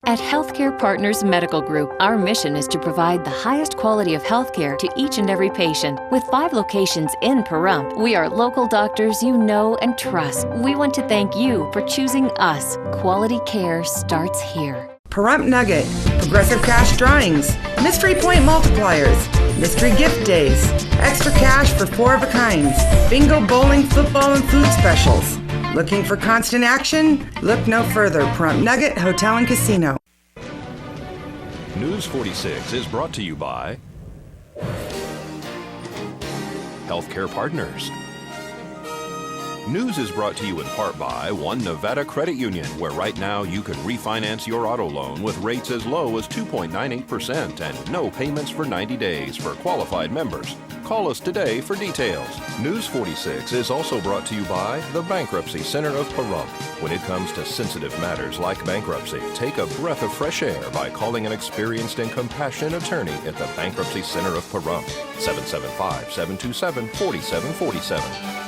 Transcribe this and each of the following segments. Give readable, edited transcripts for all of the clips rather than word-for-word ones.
At Healthcare Partners Medical Group, our mission is to provide the highest quality of healthcare to each and every patient. With 5 locations in Pahrump, we are local doctors you know and trust. We want to thank you for choosing us. Quality care starts here. Pahrump Nugget, Progressive Cash Drawings, Mystery Point Multipliers, Mystery Gift Days, Extra Cash for 4 of a kinds, Bingo, Bowling, Football, and Food Specials. Looking for constant action? Look no further. Pahrump Nugget Hotel and Casino. News 46 is brought to you by Healthcare Partners. News is brought to you in part by One Nevada Credit Union, where right now you can refinance your auto loan with rates as low as 2.98% and no payments for 90 days for qualified members. Call us today for details. News 46 is also brought to you by the Bankruptcy Center of Pahrump. When it comes to sensitive matters like bankruptcy, take a breath of fresh air by calling an experienced and compassionate attorney at the Bankruptcy Center of Pahrump, 775-727-4747.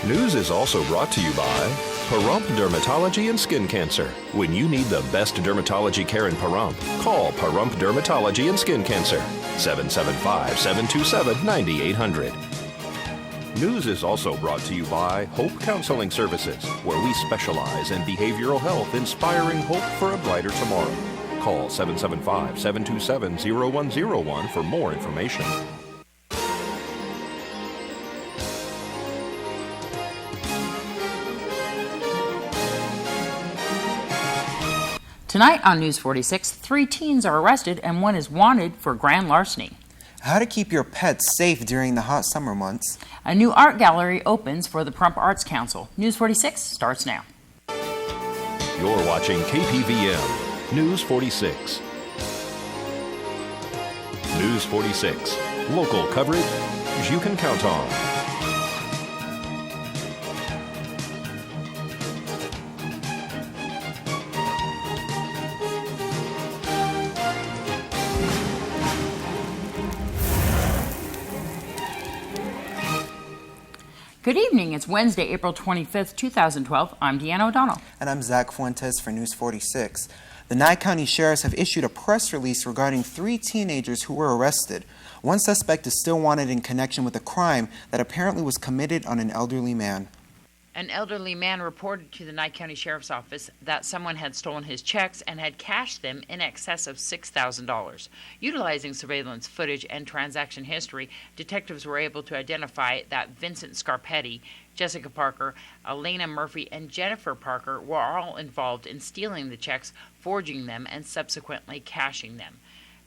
News is also brought to you by Pahrump Dermatology and Skin Cancer. When you need the best dermatology care in Pahrump, call Pahrump Dermatology and Skin Cancer, 775-727-9800. News is also brought to you by Hope Counseling Services, where we specialize in behavioral health, inspiring hope for a brighter tomorrow. Call 775-727-0101 for more information. Tonight on News 46, 3 teens are arrested and 1 is wanted for grand larceny. How to keep your pets safe during the hot summer months. A new art gallery opens for the Pahrump Arts Council. News 46 starts now. You're watching KPVM News 46. News 46. Local coverage you can count on. Good evening. It's Wednesday, April 25th, 2012. I'm Deanna O'Donnell. And I'm Zach Fuentes for News 46. The Nye County Sheriffs have issued a press release regarding 3 teenagers who were arrested. One suspect is still wanted in connection with a crime that apparently was committed on an elderly man. An elderly man reported to the Nye County Sheriff's Office that someone had stolen his checks and had cashed them in excess of $6,000. Utilizing surveillance footage and transaction history, detectives were able to identify that Vincent Scarpetti, Jessica Parker, Elena Murphy, and Jennifer Parker were all involved in stealing the checks, forging them, and subsequently cashing them.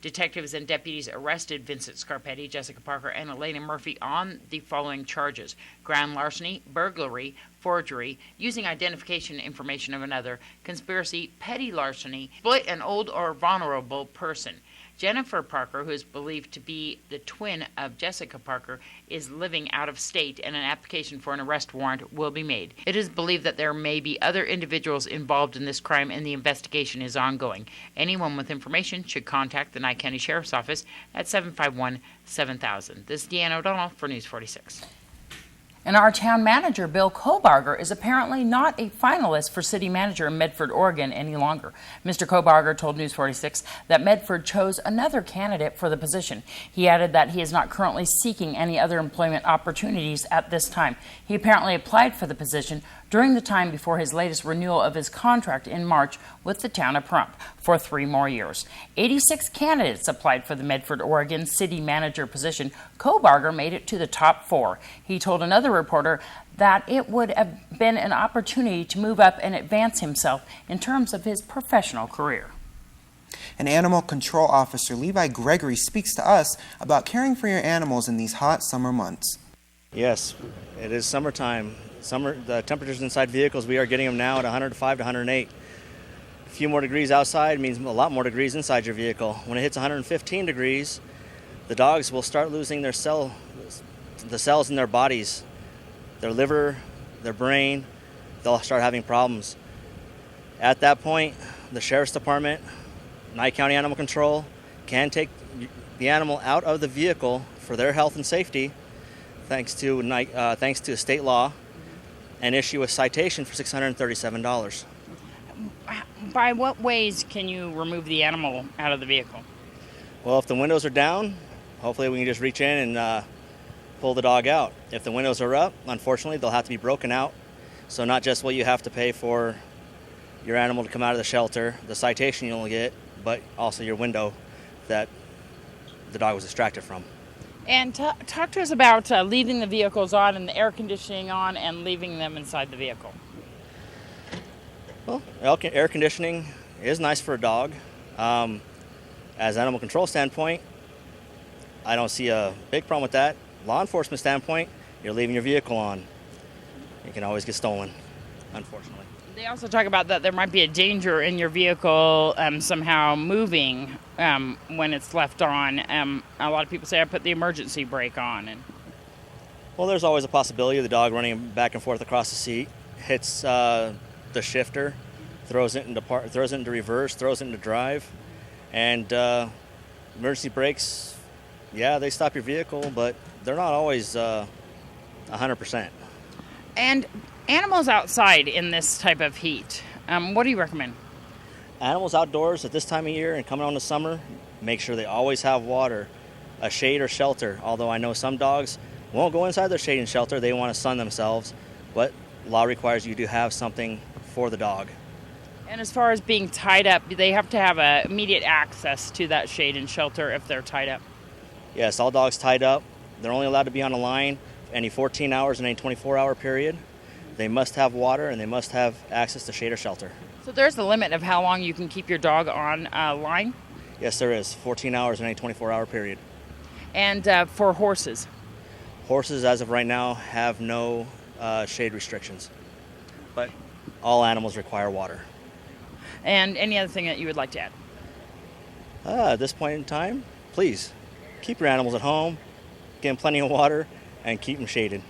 Detectives and deputies arrested Vincent Scarpetti, Jessica Parker, and Elena Murphy on the following charges: grand larceny, burglary, forgery, using identification information of another, conspiracy, petty larceny, exploit an old or vulnerable person. Jennifer Parker, who is believed to be the twin of Jessica Parker, is living out of state, and an application for an arrest warrant will be made. It is believed that there may be other individuals involved in this crime, and the investigation is ongoing. Anyone with information should contact the Nye County Sheriff's Office at 751-7000. This is Deanna O'Donnell for News 46. And our town manager, Bill Kobarger, is apparently not a finalist for city manager in Medford, Oregon any longer. Mr. Kobarger told News 46 that Medford chose another candidate for the position. He added that he is not currently seeking any other employment opportunities at this time. He apparently applied for the position during the time before his latest renewal of his contract in March with the town of Pahrump for 3 more years. 86 candidates applied for the Medford, Oregon city manager position. Kobarger made it to the top 4. He told another reporter that it would have been an opportunity to move up and advance himself in terms of his professional career. An animal control officer, Levi Gregory, speaks to us about caring for your animals in these hot summer months. Yes, it is summertime. The temperatures inside vehicles, we are getting them now at 105 to 108. A few more degrees outside means a lot more degrees inside your vehicle. When it hits 115 degrees, the dogs will start losing the cells in their bodies, their liver, their brain. They'll start having problems. At that point, the Sheriff's Department, Nye County Animal Control can take the animal out of the vehicle for their health and safety, thanks to state law, and issue a citation for $637. by what ways can you remove the animal out of the vehicle? Well, if the windows are down, hopefully we can just reach in and pull the dog out. If the windows are up, unfortunately, they'll have to be broken out. So not just what you have to pay for your animal to come out of the shelter, the citation you'll get, but also your window that the dog was distracted from. And talk to us about leaving the vehicles on and the air conditioning on and leaving them inside the vehicle. Well, air conditioning is nice for a dog. As an animal control standpoint, I don't see a big problem with that. Law enforcement standpoint, you're leaving your vehicle on. It can always get stolen, unfortunately. They also talk about that there might be a danger in your vehicle somehow moving when it's left on. A lot of people say I put the emergency brake on. Well, there's always a possibility of the dog running back and forth across the seat, hits the shifter, throws it into reverse, throws it into drive. And emergency brakes, yeah, they stop your vehicle, but they're not always 100%. And animals outside in this type of heat, what do you recommend? Animals outdoors at this time of year and coming on the summer, make sure they always have water, a shade or shelter. Although I know some dogs won't go inside their shade and shelter, they want to sun themselves, but law requires you to have something for the dog. And as far as being tied up, they have to have immediate access to that shade and shelter if they're tied up? Yes, all dogs tied up. They're only allowed to be on a line any 14 hours in a 24-hour period. They must have water and they must have access to shade or shelter. So there's the limit of how long you can keep your dog on a line? Yes, there is. 14 hours in a 24-hour period. And for horses? Horses, as of right now, have no shade restrictions. But all animals require water. And any other thing that you would like to add? At this point in time, please keep your animals at home, give them plenty of water, and keep them shaded.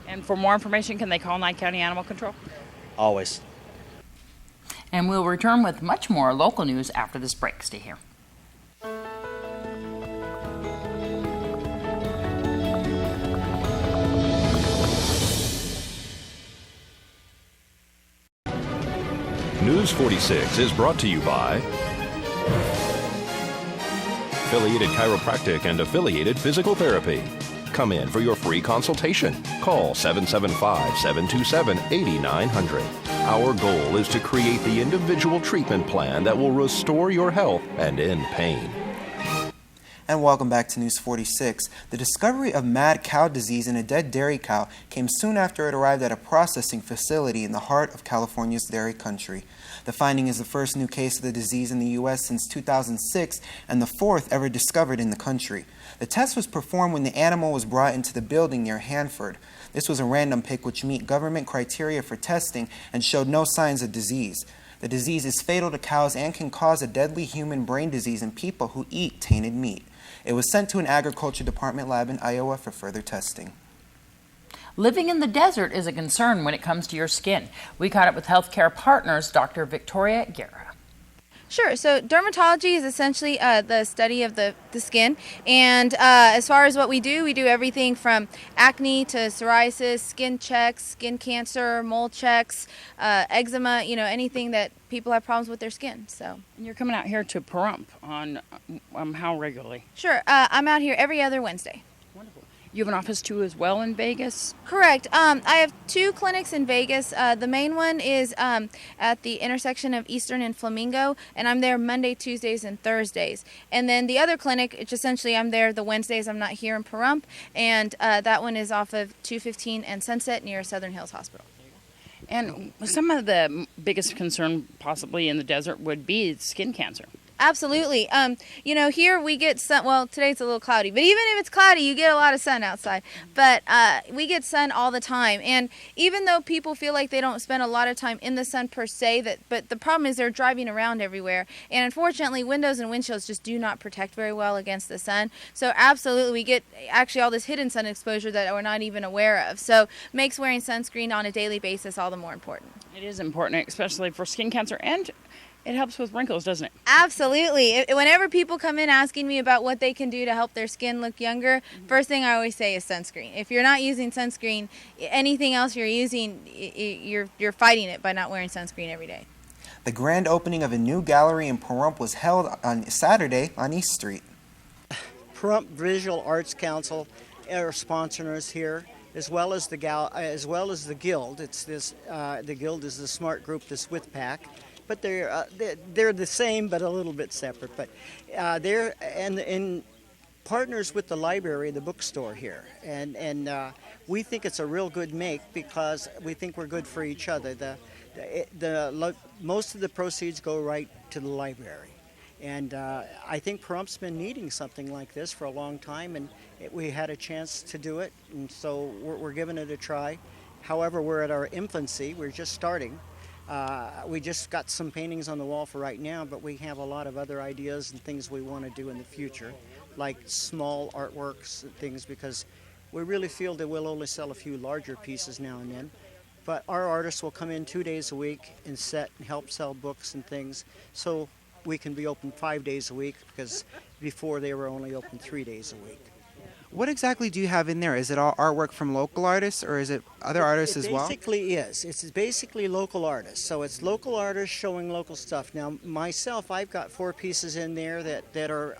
And for more information, can they call Nye County Animal Control? Always. And we'll return with much more local news after this break. Stay here. News 46 is brought to you by Affiliated Chiropractic and Affiliated Physical Therapy. Come in for your free consultation. Call 775-727-8900. Our goal is to create the individual treatment plan that will restore your health and end pain. And welcome back to News 46. The discovery of mad cow disease in a dead dairy cow came soon after it arrived at a processing facility in the heart of California's dairy country. The finding is the first new case of the disease in the U.S. since 2006 and the fourth ever discovered in the country. The test was performed when the animal was brought into the building near Hanford. This was a random pick which meet government criteria for testing and showed no signs of disease. The disease is fatal to cows and can cause a deadly human brain disease in people who eat tainted meat. It was sent to an agriculture department lab in Iowa for further testing. Living in the desert is a concern when it comes to your skin. We caught up with Healthcare Partners, Dr. Victoria Guerra. Sure. So dermatology is essentially the study of the skin. And as far as what we do everything from acne to psoriasis, skin checks, skin cancer, mole checks, eczema, anything that people have problems with their skin. So. And you're coming out here to Pahrump on how regularly? Sure. I'm out here every other Wednesday. Wonderful. You have an office too as well in Vegas? Correct. I have two clinics in Vegas. The main one is at the intersection of Eastern and Flamingo, and I'm there Monday, Tuesdays, and Thursdays. And then the other clinic, it's essentially I'm there the Wednesdays I'm not here in Pahrump, and that one is off of 215 and Sunset near Southern Hills Hospital. And some of the biggest concern possibly in the desert would be skin cancer. Absolutely. Here we get sun. Well, today it's a little cloudy, but even if it's cloudy, you get a lot of sun outside. But we get sun all the time. And even though people feel like they don't spend a lot of time in the sun per se, but the problem is they're driving around everywhere. And unfortunately, windows and windshields just do not protect very well against the sun. So absolutely, we get actually all this hidden sun exposure that we're not even aware of. So makes wearing sunscreen on a daily basis all the more important. It is important, especially for skin cancer, and it helps with wrinkles, doesn't it? Absolutely. Whenever people come in asking me about what they can do to help their skin look younger, first thing I always say is sunscreen. If you're not using sunscreen, anything else you're using, you're fighting it by not wearing sunscreen every day. The grand opening of a new gallery in Pahrump was held on Saturday on East Street. Pahrump Visual Arts Council are sponsoring us here, as well as the Guild. The Guild is the smart group, the SWIT pack, but they're the same but a little bit separate. But they're in partners with the library, the bookstore here, and we think it's a real good make because we think we're good for each other. Most of the proceeds go right to the library. And I think Pahrump's been needing something like this for a long time, and we had a chance to do it, and so we're giving it a try. However, we're at our infancy. We're just starting. We just got some paintings on the wall for right now, but we have a lot of other ideas and things we want to do in the future, like small artworks and things, because we really feel that we'll only sell a few larger pieces now and then. But our artists will come in 2 days a week and set and help sell books and things. So we can be open 5 days a week, because before they were only open 3 days a week. What exactly do you have in there? Is it all artwork from local artists, or is it other artists as well? It basically is. It's basically local artists. So it's local artists showing local stuff. Now, myself, I've got 4 pieces in there that are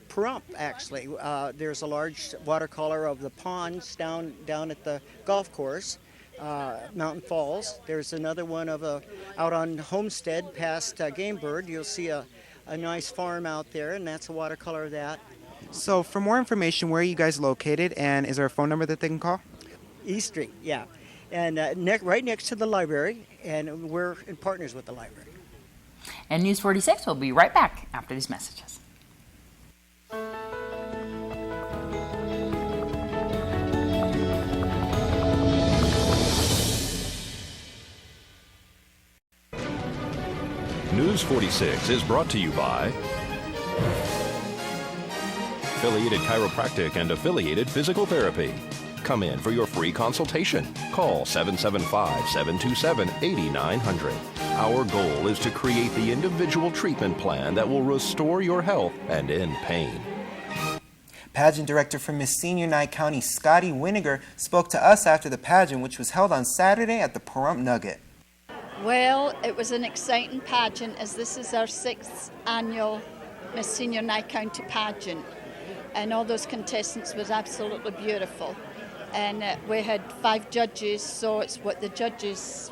Pahrump, actually. There's a large watercolor of the ponds down at the golf course. Mountain Falls. There's another one of out on Homestead past Game Bird. You'll see a nice farm out there, and that's a watercolor of that. So for more information, where are you guys located, and is there a phone number that they can call? East Street, yeah. And right next to the library, and we're in partners with the library. And News 46 will be right back after these messages. News 46 is brought to you by Affiliated Chiropractic and Affiliated Physical Therapy. Come in for your free consultation. Call 775-727-8900. Our goal is to create the individual treatment plan that will restore your health and end pain. Pageant director for Miss Senior Nye County, Scotty Winiger, spoke to us after the pageant, which was held on Saturday at the Pahrump Nugget. Well, it was an exciting pageant, as this is our 6th annual Miss Senior Nye County pageant, and all those contestants was absolutely beautiful. And we had 5 judges, so it's what the judges,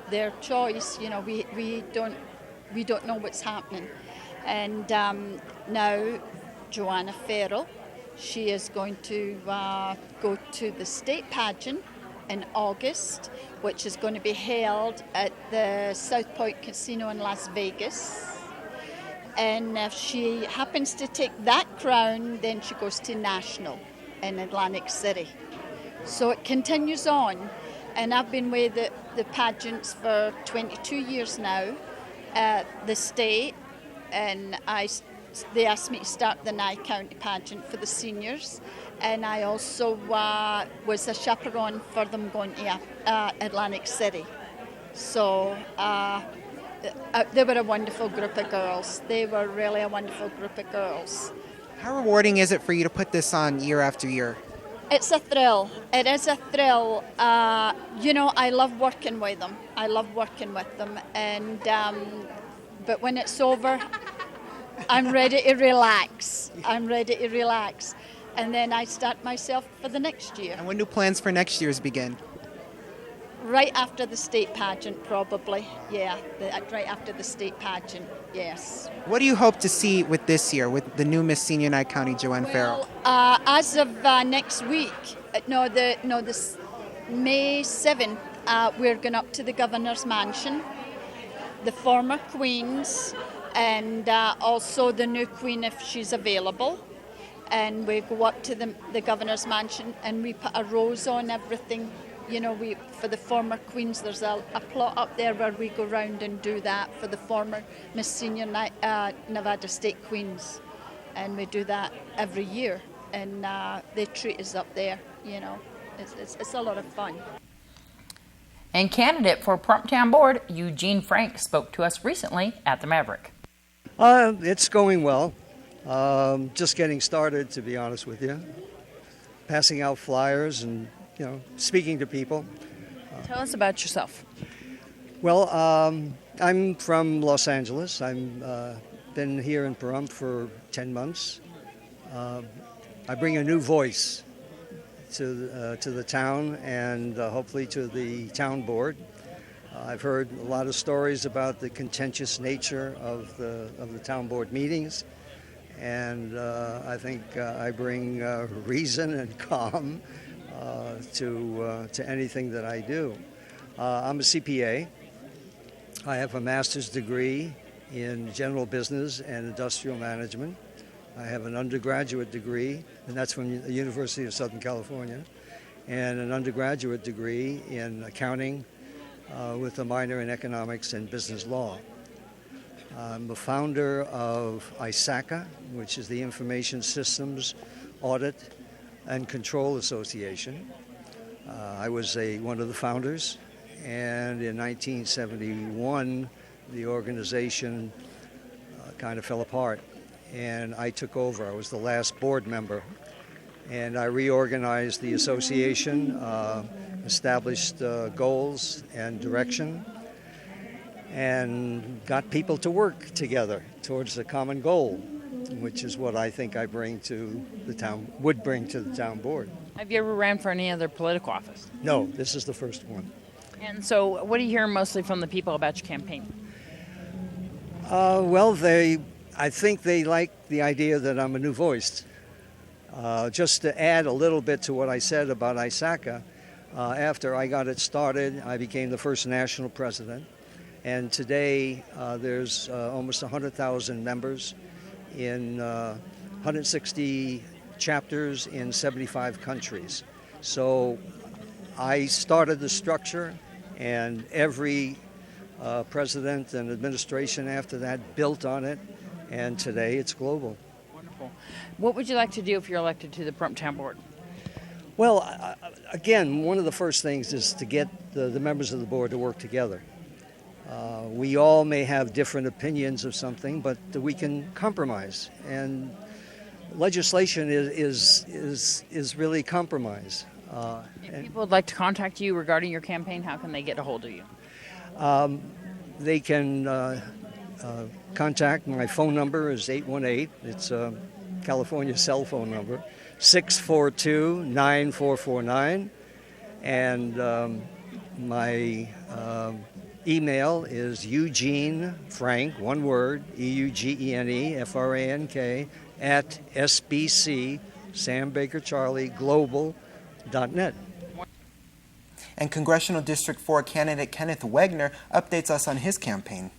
their choice. We don't know what's happening. And now Joanna Farrell, she is going to go to the state pageant in August, which is going to be held at the South Point Casino in Las Vegas. And if she happens to take that crown, then she goes to National in Atlantic City. So it continues on. And I've been with the pageants for 22 years now at the state, and they asked me to start the Nye County pageant for the seniors. And I also was a chaperone for them going to Atlantic City. So they were a wonderful group of girls. They were really a wonderful group of girls. How rewarding is it for you to put this on year after year? It's a thrill. It is a thrill. I love working with them. And but when it's over, I'm ready to relax. And then I start myself for the next year. And when do plans for next year's begin? Right after the state pageant, probably. Yeah, right after the state pageant, yes. What do you hope to see with this year, with the new Miss Senior Nye County, Joanne Farrell? As of next week, this May 7th, we're going up to the Governor's Mansion, the former Queen's, and also the new Queen if she's available. And we go up to the Governor's Mansion and we put a rose on everything. For the former Queens, there's a plot up there where we go round and do that for the former Miss Senior Nevada State Queens. And we do that every year. And they treat us up there, It's a lot of fun. And candidate for Pahrump Town Board, Eugene Frank, spoke to us recently at the Maverick. It's going well. Just getting started, to be honest with you. Passing out flyers and speaking to people. Tell us about yourself. Well, I'm from Los Angeles. I'm been here in Pahrump for 10 months. I bring a new voice to the town and hopefully to the town board. I've heard a lot of stories about the contentious nature of the town board meetings, and I think I bring reason and calm to anything that I do. I'm a CPA. I have a master's degree in general business and industrial management. I have an undergraduate degree, and that's from the University of Southern California, and an undergraduate degree in accounting with a minor in economics and business law. I'm the founder of ISACA, which is the Information Systems Audit and Control Association. I was one of the founders, and in 1971, the organization kind of fell apart, and I took over. I was the last board member, and I reorganized the association, established goals and direction, and got people to work together towards a common goal, which is what I think I bring to the town, would bring to the town board. Have you ever ran for any other political office? No, this is the first one. And so what do you hear mostly from the people about your campaign? Well, I think they like the idea that I'm a new voice. Just to add a little bit to what I said about ISACA, after I got it started, I became the first national president. And today there's almost 100,000 members in 160 chapters in 75 countries. So I started the structure, and every president and administration after that built on it, and today it's global. Wonderful. What would you like to do if you're elected to the Pahrump Town Board? Well, again, one of the first things is to get the members of the board to work together. We all may have different opinions of something, but we can compromise. And legislation is really compromise. If people would like to contact you regarding your campaign, how can they get a hold of you? They can contact my phone number is 818. It's a California cell phone number, 642-9449. And my email is Eugene Frank, one word, EUGENE-FRANK, at SBC, Sam Baker Charlie, Global.net. And Congressional District 4 candidate Kenneth Wegner updates us on his campaign.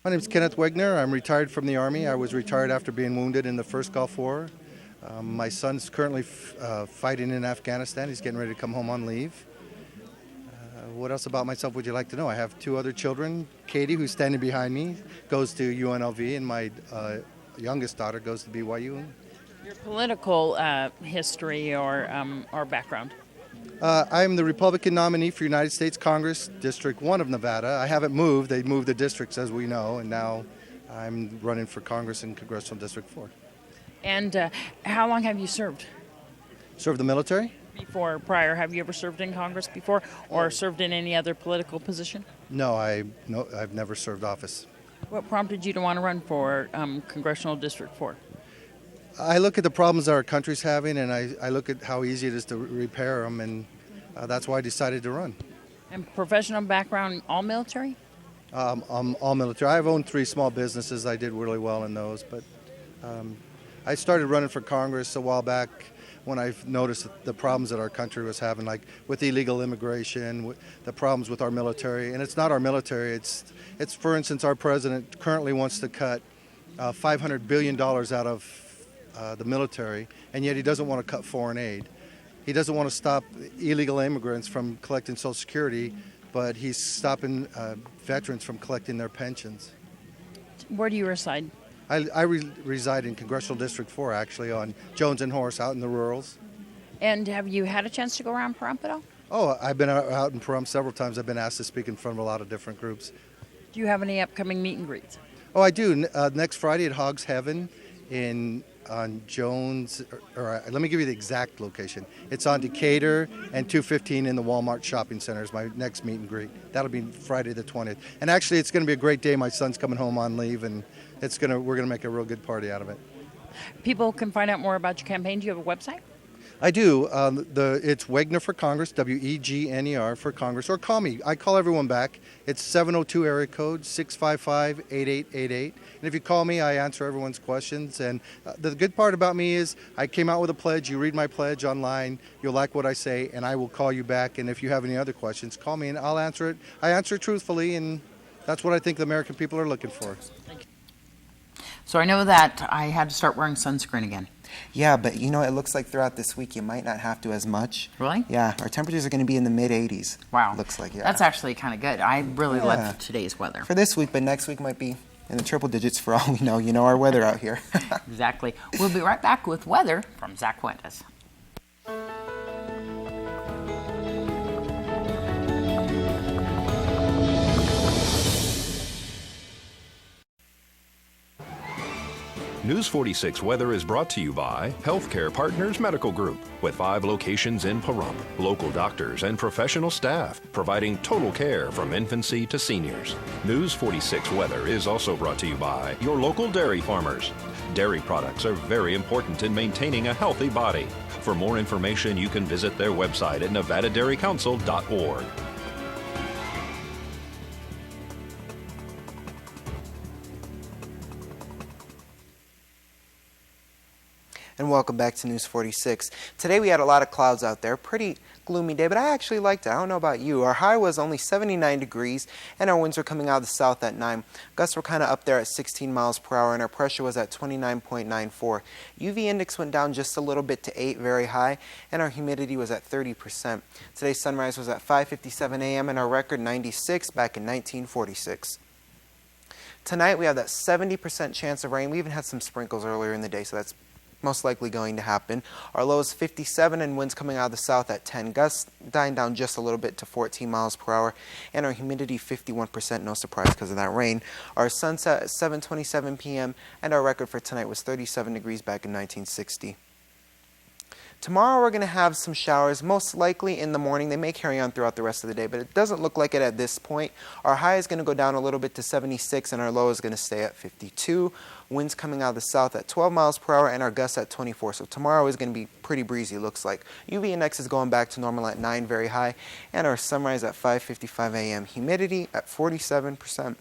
My name is Kenneth Wegner. I'm retired from the Army. I was retired after being wounded in the first Gulf War. My son's currently fighting in Afghanistan. He's getting ready to come home on leave. What else about myself would you like to know? I have two other children. Katie, who's standing behind me, goes to UNLV, and my youngest daughter goes to BYU. Your political history or background? I'm the Republican nominee for United States Congress, District 1 of Nevada. I haven't moved. They moved the districts, as we know, and now I'm running for Congress in Congressional District 4. And how long have you served? Served the military? Prior, have you ever served in Congress before or served in any other political position? No, I've never served office. What prompted you to want to run for Congressional District 4? I look at the problems our country's having, and I look at how easy it is to repair them, and that's why I decided to run. And professional background, all military? All military. I've owned 3 small businesses. I did really well in those, but I started running for Congress a while back when I noticed the problems that our country was having, like with illegal immigration, the problems with our military. And it's not our military. It's for instance, our president currently wants to cut $500 billion out of the military, and yet he doesn't want to cut foreign aid. He doesn't want to stop illegal immigrants from collecting Social Security, but he's stopping veterans from collecting their pensions. Where do you reside? I reside in Congressional District 4, actually, on Jones and Horse, out in the rurals. And have you had a chance to go around Pahrump at all? Oh, I've been out in Pahrump several times. I've been asked to speak in front of a lot of different groups. Do you have any upcoming meet and greets? Oh, I do. Next Friday at Hogs Heaven in on Jones, or let me give you the exact location. It's on Decatur and 215 in the Walmart shopping center is my next meet and greet. That'll be Friday the 20th. And actually, it's going to be a great day. My son's coming home on leave, and we're going to make a real good party out of it. People can find out more about your campaign. Do you have a website? I do. It's Wegner for Congress, WEGNER for Congress, or call me. I call everyone back. It's 702 area code 655-8888. And if you call me, I answer everyone's questions. And the good part about me is I came out with a pledge. You read my pledge online. You'll like what I say, and I will call you back. And if you have any other questions, call me, and I'll answer it. I answer it truthfully, and that's what I think the American people are looking for. So I know that I had to start wearing sunscreen again. Yeah, but you know, it looks like throughout this week you might not have to as much. Really? Yeah, our temperatures are going to be in the mid-80s. Wow. Looks like, yeah. That's actually kind of good. I really love today's weather. For this week, but next week might be in the triple digits for all we know. You know our weather out here. Exactly. We'll be right back with weather from Zach Fuentes. News 46 Weather is brought to you by Healthcare Partners Medical Group, with 5 locations in Pahrump. Local doctors and professional staff providing total care from infancy to seniors. News 46 Weather is also brought to you by your local dairy farmers. Dairy products are very important in maintaining a healthy body. For more information, you can visit their website at nevadadairycouncil.org. And welcome back to News 46. Today we had a lot of clouds out there. Pretty gloomy day, but I actually liked it. I don't know about you. Our high was only 79 degrees, and our winds were coming out of the south at 9. Gusts were kind of up there at 16 miles per hour, and our pressure was at 29.94. UV index went down just a little bit to 8, very high, and our humidity was at 30%. Today's sunrise was at 5:57 a.m., and our record 96 back in 1946. Tonight we have that 70% chance of rain. We even had some sprinkles earlier in the day, so that's most likely going to happen. Our low is 57 and winds coming out of the south at 10. Gusts dying down just a little bit to 14 miles per hour. And our humidity 51%, no surprise because of that rain. Our sunset at 7:27 p.m. and our record for tonight was 37 degrees back in 1960. Tomorrow we're going to have some showers, most likely in the morning. They may carry on throughout the rest of the day, but it doesn't look like it at this point. Our high is going to go down a little bit to 76, and our low is going to stay at 52. Winds coming out of the south at 12 miles per hour, and our gusts at 24. So tomorrow is going to be pretty breezy, looks like. UV index is going back to normal at 9, very high, and our sunrise at 5:55 a.m. Humidity at 47%. Our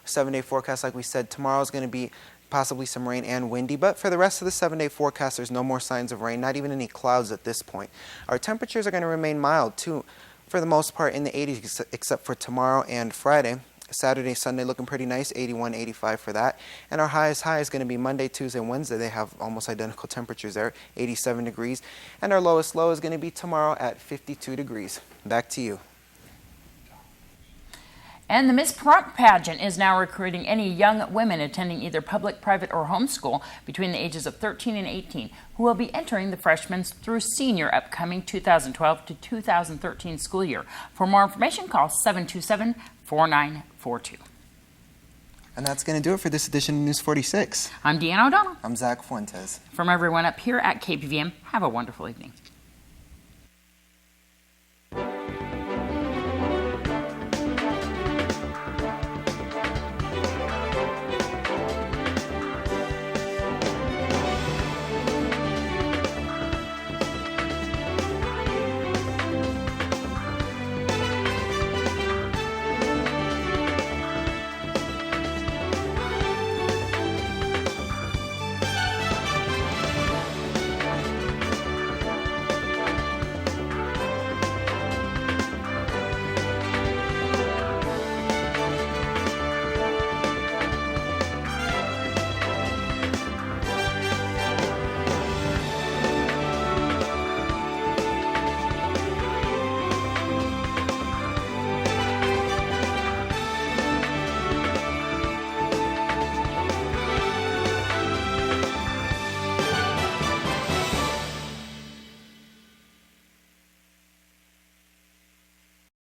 7-day forecast, like we said, tomorrow is going to be possibly some rain and windy, but for the rest of the 7-day forecast, there's no more signs of rain, not even any clouds at this point. Our temperatures are going to remain mild, too, for the most part in the 80s, except for tomorrow and Friday. Saturday, Sunday looking pretty nice, 81, 85 for that. And our highest high is going to be Monday, Tuesday, and Wednesday. They have almost identical temperatures there, 87 degrees. And our lowest low is going to be tomorrow at 52 degrees. Back to you. And the Miss Pahrump pageant is now recruiting any young women attending either public, private, or homeschool between the ages of 13 and 18 who will be entering the freshman through senior upcoming 2012 to 2013 school year. For more information, call 727-4942. And that's going to do it for this edition of News 46. I'm Deanna O'Donnell. I'm Zach Fuentes. From everyone up here at KPVM, have a wonderful evening.